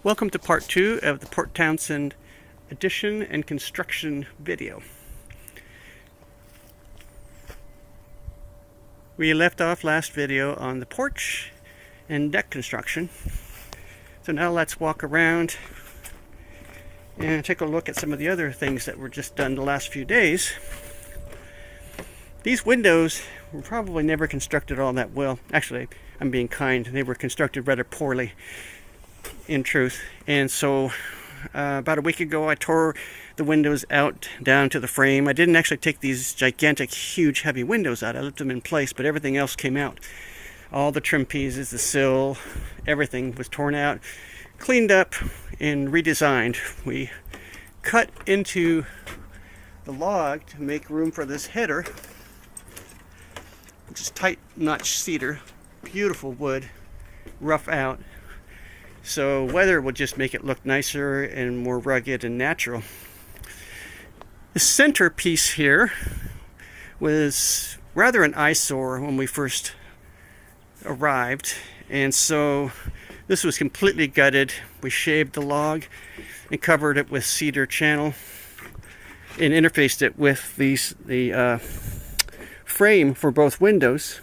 Welcome to part 2 of the Port Townsend addition and construction video. We left off last video on the porch and deck construction. So now let's walk around and take a look at some of the other things that were just done the last few days. These windows were probably never constructed all that well. Actually, I'm being kind. They were constructed rather poorly, in truth. And so about a week ago I tore the windows out down to the frame. I didn't actually take these gigantic, huge, heavy windows out. I left them in place, but everything else came out. All the trim pieces, the sill, everything was torn out, cleaned up, and redesigned. We cut into the log to make room for this header, which is tight notch cedar, beautiful wood, rough out. So weather would just make it look nicer and more rugged and natural. The center piece here was rather an eyesore when we first arrived, and so this was completely gutted. We shaved the log and covered it with cedar channel and interfaced it with the frame for both windows,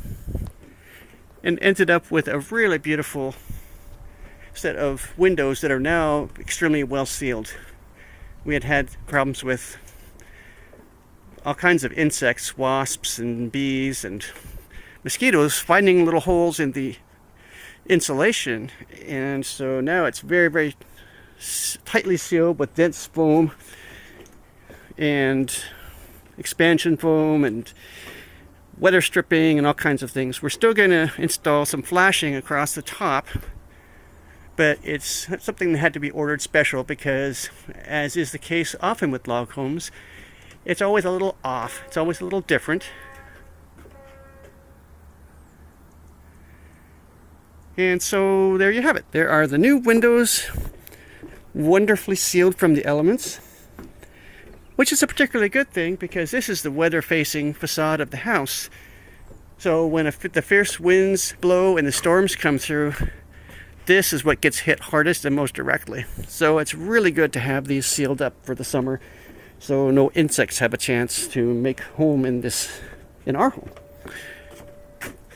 and ended up with a really beautiful set of windows that are now extremely well sealed. We had problems with all kinds of insects, wasps and bees and mosquitoes, finding little holes in the insulation, and so now it's very, very tightly sealed with dense foam and expansion foam and weather stripping and all kinds of things. We're still going to install some flashing across the top, but it's something that had to be ordered special because, as is the case often with log homes, it's always a little off. It's always a little different. And so there you have it. There are the new windows, wonderfully sealed from the elements, which is a particularly good thing because this is the weather-facing facade of the house. So when the fierce winds blow and the storms come through, this is what gets hit hardest and most directly. So it's really good to have these sealed up for the summer so no insects have a chance to make home in our home.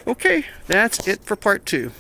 Okay, that's it for part 2.